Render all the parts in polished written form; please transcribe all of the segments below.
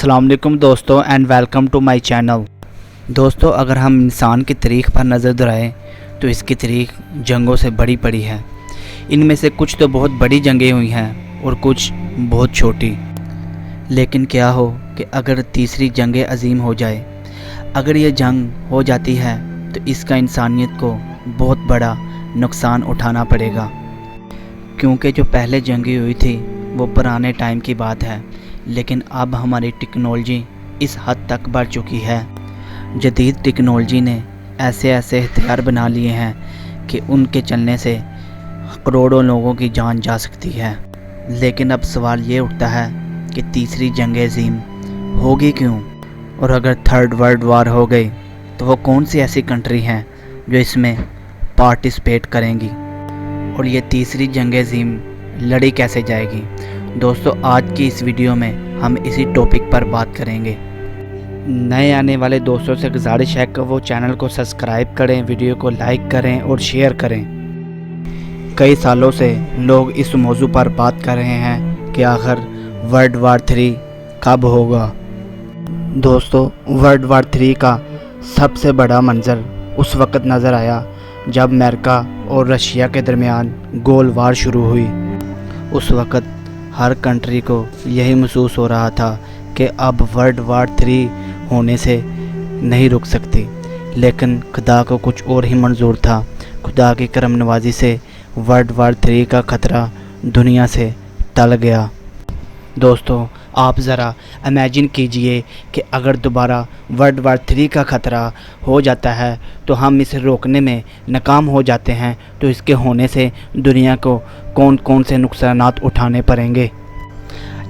अस्सलाम वालेकुम दोस्तों and welcome to my channel. दोस्तों, अगर हम इंसान की तारीख़ पर नज़र दौड़ाएं तो इसकी तारीख़ जंगों से बड़ी पड़ी है। इनमें से कुछ तो बहुत बड़ी जंगें हुई हैं और कुछ बहुत छोटी। लेकिन क्या हो कि अगर तीसरी जंग अज़ीम हो जाए, अगर ये जंग हो जाती है तो इसका इंसानियत को बहुत बड़ा नुकसान उठाना पड़ेगा, क्योंकि जो पहले जंगें हुई थी वो पुराने टाइम की बात है। लेकिन अब हमारी टेक्नोलॉजी इस हद तक बढ़ चुकी है, जदीद टेक्नोलॉजी ने ऐसे हथियार बना लिए हैं कि उनके चलने से करोड़ों लोगों की जान जा सकती है। लेकिन अब सवाल ये उठता है कि तीसरी जंग अज़ीम होगी क्यों, और अगर थर्ड वर्ल्ड वार हो गई तो वो कौन सी ऐसी कंट्री हैं जो इसमें पार्टिसिपेट करेंगी, और ये तीसरी जंग अज़ीम लड़ी कैसे जाएगी। दोस्तों, आज की इस वीडियो में हम इसी टॉपिक पर बात करेंगे। नए आने वाले दोस्तों से गुजारिश है कि वो चैनल को सब्सक्राइब करें, वीडियो को लाइक करें और शेयर करें। कई सालों से लोग इस मौजू पर बात कर रहे हैं कि आखिर वर्ल्ड वार 3 कब होगा। दोस्तों, वर्ल्ड वार 3 का सबसे बड़ा मंजर उस वक़्त नज़र आया जब अमेरिका और रशिया के दरमियान गोल वार शुरू हुई। उस वक़्त हर कंट्री को यही महसूस हो रहा था कि अब वर्ल्ड वार 3 होने से नहीं रुक सकती। लेकिन खुदा को कुछ और ही मंजूर था। खुदा की करम नवाजी से वर्ल्ड वार 3 का ख़तरा दुनिया से टल गया। दोस्तों, आप ज़रा इमेजिन कीजिए कि अगर दोबारा वर्ल्ड वार 3 का ख़तरा हो जाता है तो हम इसे रोकने में नाकाम हो जाते हैं तो इसके होने से दुनिया को कौन कौन से नुकसानात उठाने पड़ेंगे।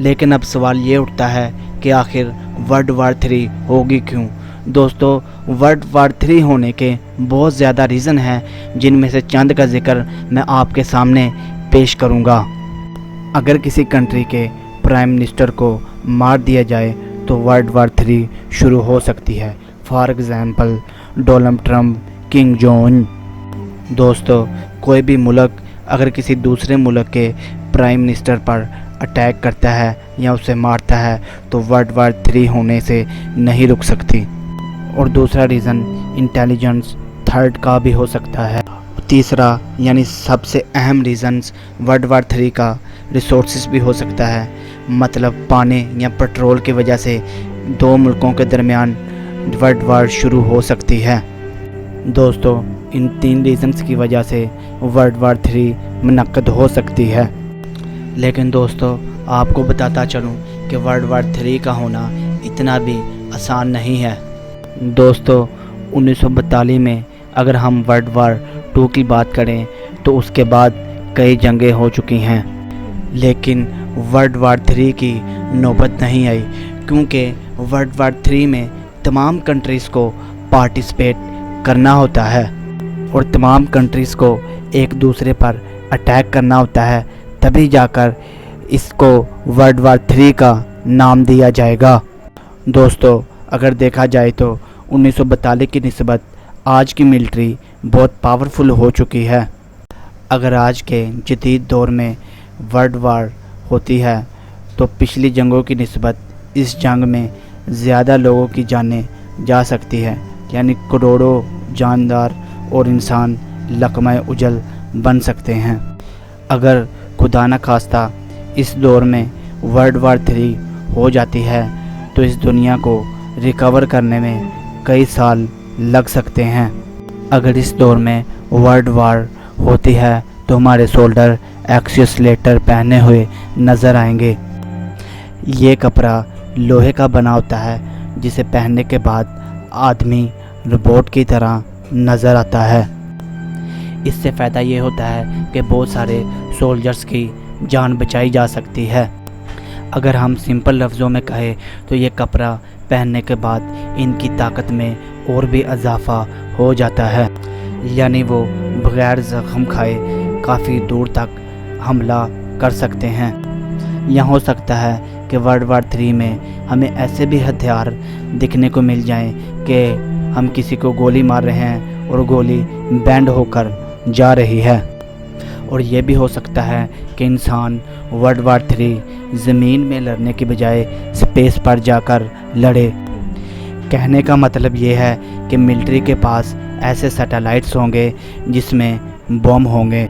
लेकिन अब सवाल ये उठता है कि आखिर वर्ल्ड वार 3 होगी क्यों। दोस्तों, वर्ल्ड वार 3 होने के बहुत ज़्यादा रीज़न हैं, जिनमें से चंद का जिक्र मैं आपके सामने पेश करूँगा। अगर किसी कंट्री के प्राइम मिनिस्टर को मार दिया जाए तो वर्ल्ड वार 3 शुरू हो सकती है। For example Donald Trump, king John. दोस्तों, कोई भी मुल्क अगर किसी दूसरे मुल्क के प्राइम मिनिस्टर पर अटैक करता है या उसे मारता है तो वर्ल्ड वार 3 होने से नहीं रुक सकती। और दूसरा रीज़न इंटेलिजेंस थर्ड का भी हो सकता है। तीसरा यानी सबसे अहम रीज़न्स वर्ल्ड वार 3 का रिसोर्सेज भी हो सकता है, मतलब पानी या पेट्रोल की वजह से दो मुल्कों के दरमियान वर्ल्ड वार शुरू हो सकती है। दोस्तों, इन 3 रीज़न्स की वजह से वर्ल्ड वार 3 मुनक्कद हो सकती है। लेकिन दोस्तों, आपको बताता चलूं कि वर्ल्ड वार 3 का होना इतना भी आसान नहीं है। दोस्तों, 1942 में अगर हम वर्ल्ड वार 2 की बात करें तो उसके बाद कई जंगें हो चुकी हैं, लेकिन वर्ल्ड वार 3 की नौबत नहीं आई, क्योंकि वर्ल्ड वार 3 में तमाम कंट्रीज़ को पार्टिसिपेट करना होता है और तमाम कंट्रीज़ को एक दूसरे पर अटैक करना होता है, तभी जाकर इसको वर्ल्ड वार 3 का नाम दिया जाएगा। दोस्तों, अगर देखा जाए तो 1942 की निस्बत आज की मिलिट्री बहुत पावरफुल हो चुकी है। अगर आज के जदीद दौर में वर्ल्ड वार होती है तो पिछली जंगों की निस्बत इस जंग में ज़्यादा लोगों की जानें जा सकती है, यानी करोड़ों जानदार और इंसान लकमाए उजल बन सकते हैं। अगर खुदा न खास्ता इस दौर में वर्ल्ड वार 3 हो जाती है तो इस दुनिया को रिकवर करने में कई साल लग सकते हैं। अगर इस दौर में वर्ल्ड वार होती है तो हमारे सोल्डर एक्सोस्केलेटन पहने हुए नज़र आएंगे। ये कपड़ा लोहे का बना होता है जिसे पहनने के बाद आदमी रोबोट की तरह नज़र आता है। इससे फ़ायदा ये होता है कि बहुत सारे सोल्जर्स की जान बचाई जा सकती है। अगर हम सिंपल लफ्ज़ों में कहें तो ये कपड़ा पहनने के बाद इनकी ताकत में और भी इजाफ़ा हो जाता है, यानी वो बग़ैर ज़ख्म खाए काफ़ी दूर तक हमला कर सकते हैं। यह हो सकता है कि वर्ल्ड वार 3 में हमें ऐसे भी हथियार दिखने को मिल जाएं कि हम किसी को गोली मार रहे हैं और गोली बैंड होकर जा रही है। और ये भी हो सकता है कि इंसान वर्ल्ड वार 3 ज़मीन में लड़ने की बजाय स्पेस पर जाकर लड़े। कहने का मतलब ये है कि मिलिट्री के पास ऐसे सैटेलाइट्स होंगे जिसमें बम होंगे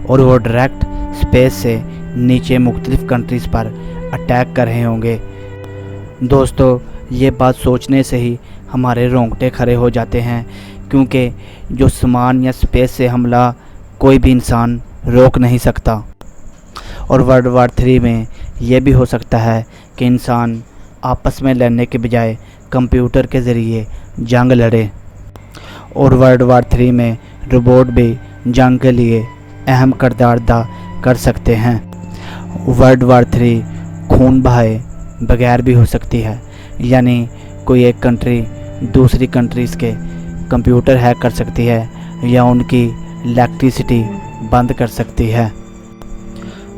और वो डायरेक्ट स्पेस से नीचे मुख्तलिफ कंट्रीज़ पर अटैक कर रहे होंगे। दोस्तों, ये बात सोचने से ही हमारे रोंगटे खड़े हो जाते हैं, क्योंकि जो सामान या स्पेस से हमला कोई भी इंसान रोक नहीं सकता। और वर्ल्ड वार 3 में ये भी हो सकता है कि इंसान आपस में लड़ने के बजाय कंप्यूटर के ज़रिए जंग लड़े। और वर्ल्ड वार 3 में रोबोट भी जंग के लिए अहम किरदार अदा कर सकते हैं। वर्ल्ड वार 3 खून बहाए बगैर भी हो सकती है, यानी कोई एक कंट्री दूसरी कंट्रीज़ के कंप्यूटर हैक कर सकती है या उनकी इलेक्ट्रिसिटी बंद कर सकती है।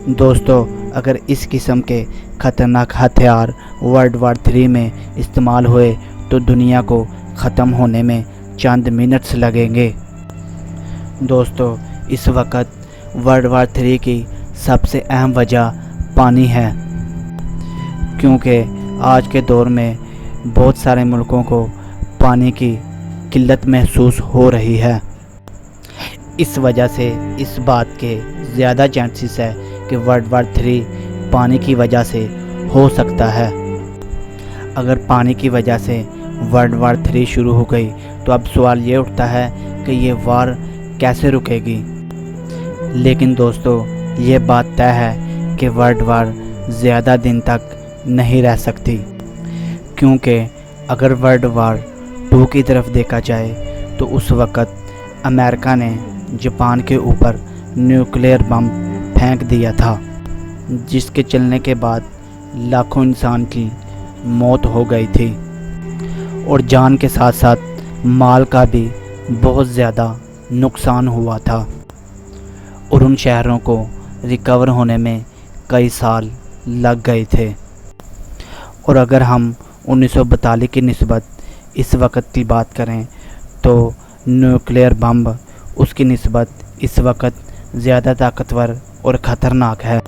दोस्तों, अगर इस किस्म के ख़तरनाक हथियार वर्ल्ड वार 3 में इस्तेमाल हुए तो दुनिया को ख़त्म होने में चंद मिनट्स लगेंगे। दोस्तों, इस वक्त वर्ल्ड वार 3 की सबसे अहम वजह पानी है, क्योंकि आज के दौर में बहुत सारे मुल्कों को पानी की किल्लत महसूस हो रही है। इस वजह से इस बात के ज़्यादा चांसेस है कि वर्ल्ड वार 3 पानी की वजह से हो सकता है। अगर पानी की वजह से वर्ल्ड वार 3 शुरू हो गई तो अब सवाल ये उठता है कि ये वार कैसे रुकेगी। लेकिन दोस्तों, ये बात तय है कि वर्ल्ड वार ज़्यादा दिन तक नहीं रह सकती, क्योंकि अगर वर्ल्ड वार 2 की तरफ देखा जाए तो उस वक़्त अमेरिका ने जापान के ऊपर न्यूक्लियर बम फेंक दिया था, जिसके चलने के बाद लाखों इंसान की मौत हो गई थी और जान के साथ साथ माल का भी बहुत ज़्यादा नुकसान हुआ था और उन शहरों को रिकवर होने में कई साल लग गए थे। और अगर हम 1942 की निस्बत इस वक्त की बात करें तो न्यूक्लियर बम उसकी निस्बत इस वक्त ज़्यादा ताकतवर और ख़तरनाक है।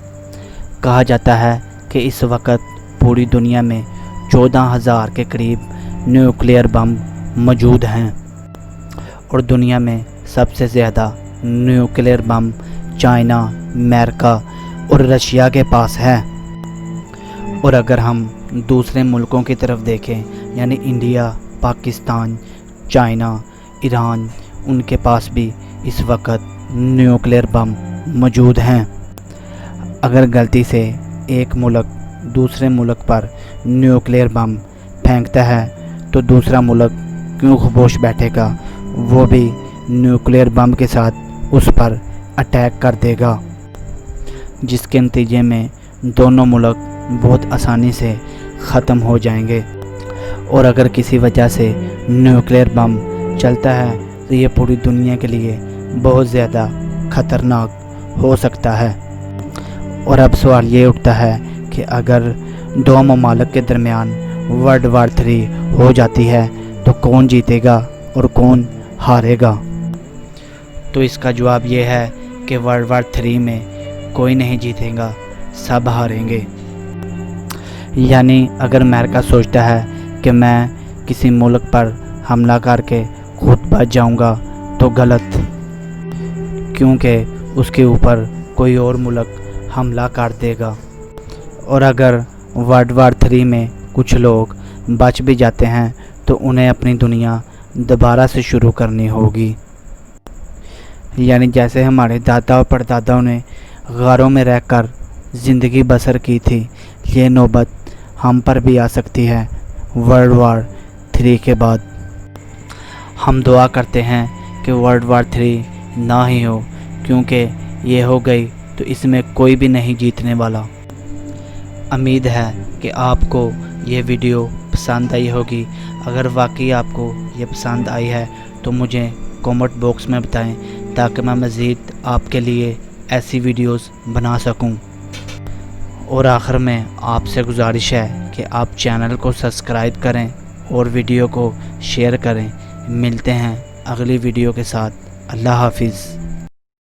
कहा जाता है कि इस वक्त पूरी दुनिया में 14,000 के करीब न्यूक्लियर बम मौजूद हैं और दुनिया में सबसे ज़्यादा न्यूक्लियर बम चाइना, अमेरिका और रशिया के पास है। और अगर हम दूसरे मुल्कों की तरफ देखें, यानी इंडिया, पाकिस्तान, चाइना, ईरान, उनके पास भी इस वक्त न्यूक्लियर बम मौजूद हैं। अगर गलती से एक मुल्क दूसरे मुल्क पर न्यूक्लियर बम फेंकता है तो दूसरा मुल्क क्यों खामोश बैठेगा, वो भी न्यूक्लियर बम के साथ उस पर अटैक कर देगा, जिसके नतीजे में दोनों मुल्क बहुत आसानी से ख़त्म हो जाएंगे। और अगर किसी वजह से न्यूक्लियर बम चलता है तो ये पूरी दुनिया के लिए बहुत ज़्यादा ख़तरनाक हो सकता है। और अब सवाल ये उठता है कि अगर दो ममालिक के दरमियान वर्ल्ड वार 3 हो जाती है तो कौन जीतेगा और कौन हारेगा। तो इसका जवाब ये है कि वर्ल्ड वार 3 में कोई नहीं जीतेगा, सब हारेंगे। यानी अगर अमेरिका सोचता है कि मैं किसी मुल्क पर हमला करके खुद बच जाऊंगा तो गलत, क्योंकि उसके ऊपर कोई और मुल्क हमला कर देगा। और अगर वर्ल्ड वार 3 में कुछ लोग बच भी जाते हैं तो उन्हें अपनी दुनिया दोबारा से शुरू करनी होगी। यानी जैसे हमारे दादा और परदादाओं ने गारों में रहकर ज़िंदगी बसर की थी, ये नौबत हम पर भी आ सकती है वर्ल्ड वार 3 के बाद। हम दुआ करते हैं कि वर्ल्ड वार 3 ना ही हो, क्योंकि ये हो गई तो इसमें कोई भी नहीं जीतने वाला। उम्मीद है कि आपको ये वीडियो पसंद आई होगी। अगर वाकई आपको ये पसंद आई है तो मुझे कमेंट बॉक्स में बताएं, ताकि मैं मज़ीद आपके लिए ऐसी वीडियोस बना सकूं। और आखिर में आपसे गुजारिश है कि आप चैनल को सब्सक्राइब करें और वीडियो को शेयर करें। मिलते हैं अगली वीडियो के साथ। अल्लाह हाफिज़।